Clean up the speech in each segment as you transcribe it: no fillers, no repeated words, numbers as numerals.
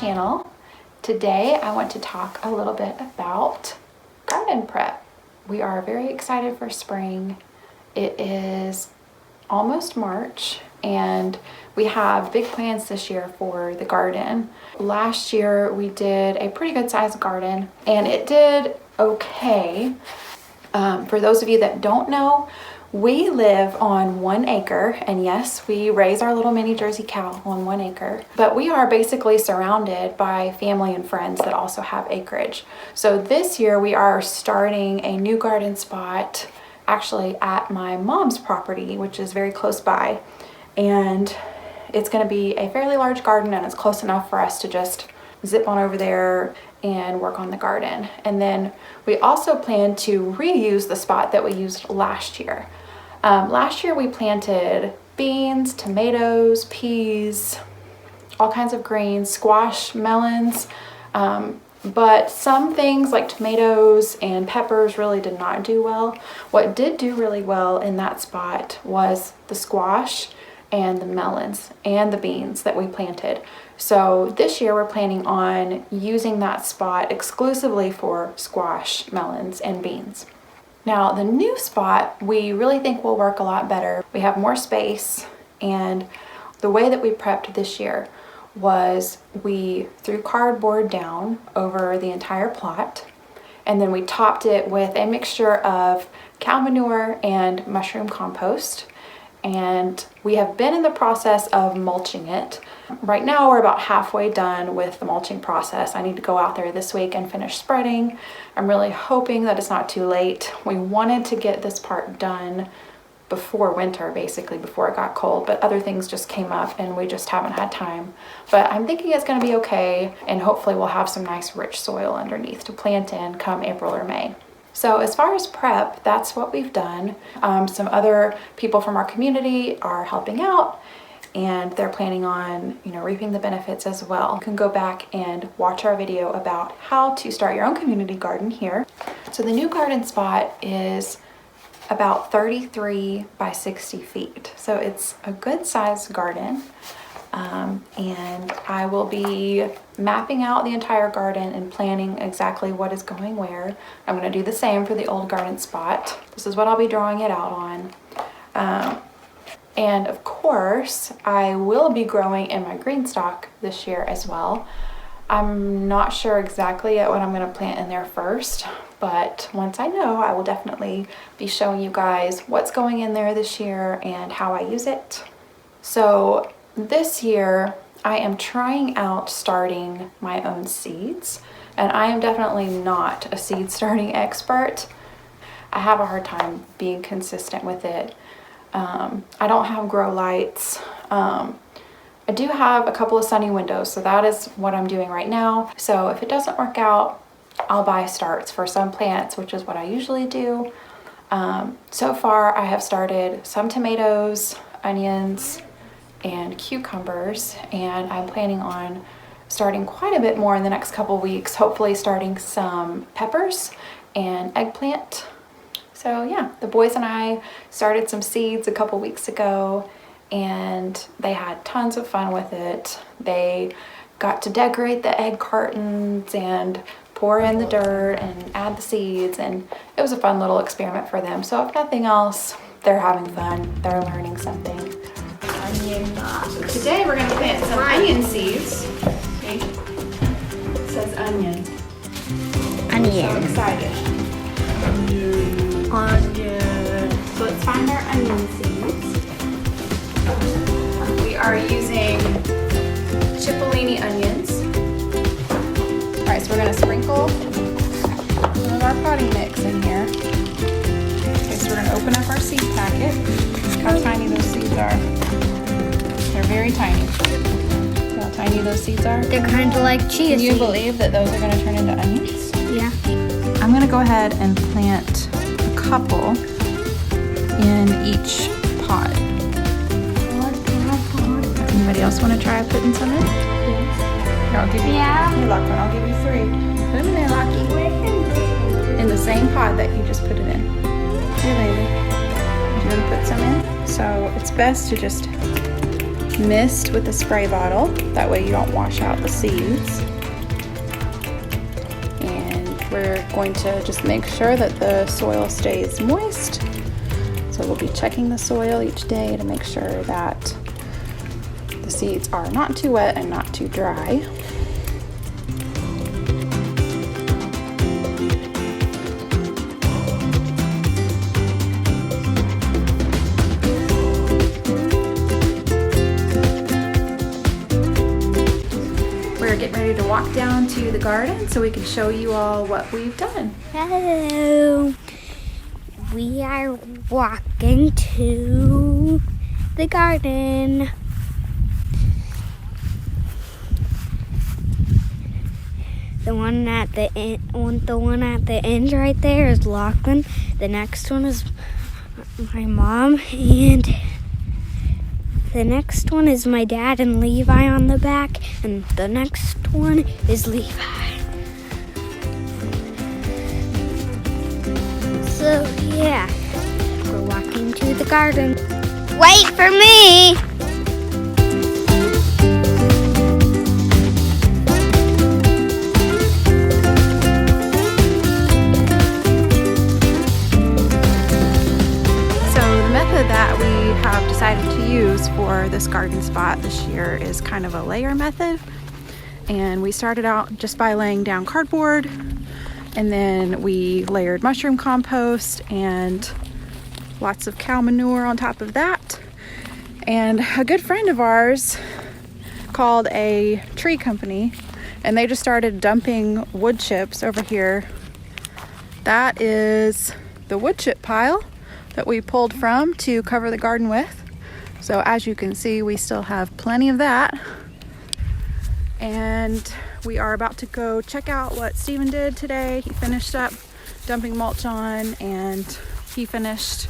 channel. Today I want to talk a little bit about garden prep. We are very excited for spring. It is almost March and we have big plans this year for the garden. Last year we did a pretty good sized garden and it did okay. For those of you that don't know, we live on 1 acre, and yes, we raise our little mini Jersey cow on 1 acre, but we are basically surrounded by family and friends that also have acreage. So this year we are starting a new garden spot actually at my mom's property, which is very close by, and it's going to be a fairly large garden and it's close enough for us to just zip on over there and work on the garden. And then we also plan to reuse the spot that we used last year. Last year we planted beans, tomatoes, peas, all kinds of greens, squash, melons, but some things like tomatoes and peppers really did not do well. What did do really well in that spot was the squash and the melons and the beans that we planted. So this year we're planning on using that spot exclusively for squash, melons, and beans. Now the new spot we really think will work a lot better. We have more space, and the way that we prepped this year was we threw cardboard down over the entire plot, and then we topped it with a mixture of cow manure and mushroom compost. And we have been in the process of mulching it. Right now we're about halfway done with the mulching process. I need to go out there this week and finish spreading. I'm really hoping that it's not too late. We wanted to get this part done before winter, basically before it got cold, but other things just came up and we just haven't had time. But I'm thinking it's going to be okay, and hopefully we'll have some nice rich soil underneath to plant in come April or May. So as far as prep, that's what we've done. Some other people from our community are helping out, and they're planning on, reaping the benefits as well. You can go back and watch our video about how to start your own community garden here. So the new garden spot is about 33 by 60 feet. So it's a good sized garden. And I will be mapping out the entire garden and planning exactly what is going where. I'm going to do the same for the old garden spot. This is what I'll be drawing it out on. And of course, I will be growing in my green stock this year as well. I'm not sure exactly yet what I'm going to plant in there first, but once I know, I will definitely be showing you guys what's going in there this year and how I use it. So this year, I am trying out starting my own seeds, and I am definitely not a seed starting expert. I have a hard time being consistent with it. I don't have grow lights. I do have a couple of sunny windows, so that is what I'm doing right now. So if it doesn't work out, I'll buy starts for some plants, which is what I usually do. So far, I have started some tomatoes, onions, and cucumbers, and I'm planning on starting quite a bit more in the next couple weeks, hopefully starting some peppers and eggplant. So yeah, the boys and I started some seeds a couple weeks ago and they had tons of fun with it. They got to decorate the egg cartons and pour in the dirt and add the seeds, and it was a fun little experiment for them. So if nothing else, they're having fun, they're learning something. So today we're going to plant some onion seeds. Okay. It says onion. Onion. I'm so excited. Onion. So let's find our onion seeds. We are using Cipollini onions. Alright, so we're going to sprinkle some of our potting mix in here. Okay, so we're going to open up our seed packet. Look how tiny those seeds are. They're very tiny. See how tiny those seeds are? They're kind of like chia Can you seeds. believe that those are going to turn into onions? Yeah. I'm going to go ahead and plant a couple in each pot. Anybody else want to try putting some in? Here, I'll give you. Yeah. Here, Lachlan, I'll give you 3. Put them in there, Lachie. In the same pot that you just put it in. Here, baby. You want to put some in? So it's best to just mist with the spray bottle. That way you don't wash out the seeds. And we're going to just make sure that the soil stays moist. So we'll be checking the soil each day to make sure that the seeds are not too wet and not too dry. We're getting ready to walk down to the garden so we can show you all what we've done. Hello. We are walking to the garden. The one at the end right there is Lachlan. The next one is my mom, and the next one is my dad and Levi on the back, and the next one is Levi. So yeah, we're walking to the garden. Wait for me! That we have decided to use for this garden spot this year is kind of a layer method. And we started out just by laying down cardboard, and then we layered mushroom compost and lots of cow manure on top of that. And a good friend of ours called a tree company, and they just started dumping wood chips over here. That is the wood chip pile that we pulled from to cover the garden with. So as you can see, we still have plenty of that. And we are about to go check out what Steven did today. He finished up dumping mulch on, and he finished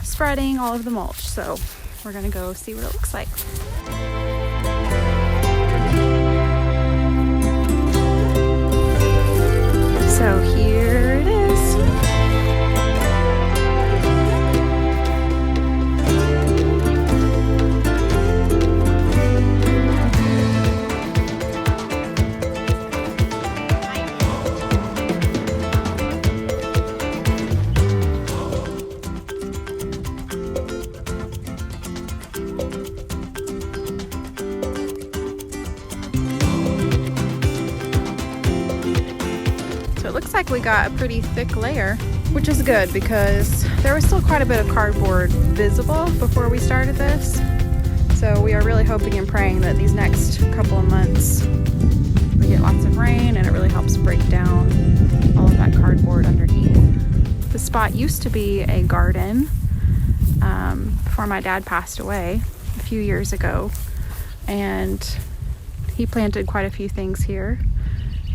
spreading all of the mulch. So we're gonna go see what it looks like. So here it is. It looks like we got a pretty thick layer, which is good because there was still quite a bit of cardboard visible before we started this. So we are really hoping and praying that these next couple of months we get lots of rain and it really helps break down all of that cardboard underneath. The spot used to be a garden before my dad passed away a few years ago, and he planted quite a few things here.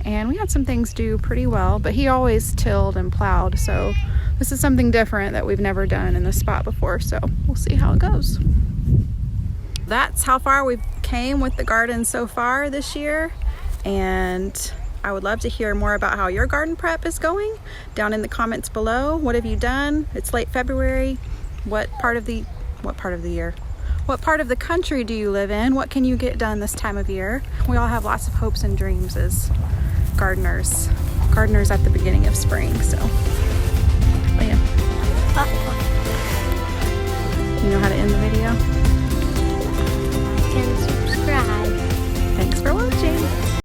And we had some things do pretty well, but he always tilled and plowed. So this is something different that we've never done in this spot before. So we'll see how it goes. That's how far we've came with the garden so far this year. And I would love to hear more about how your garden prep is going down in the comments below. What have you done? It's late February. What part of the year? What part of the country do you live in? What can you get done this time of year? We all have lots of hopes and dreams as gardeners at the beginning of spring. So yeah. You know how to end the video?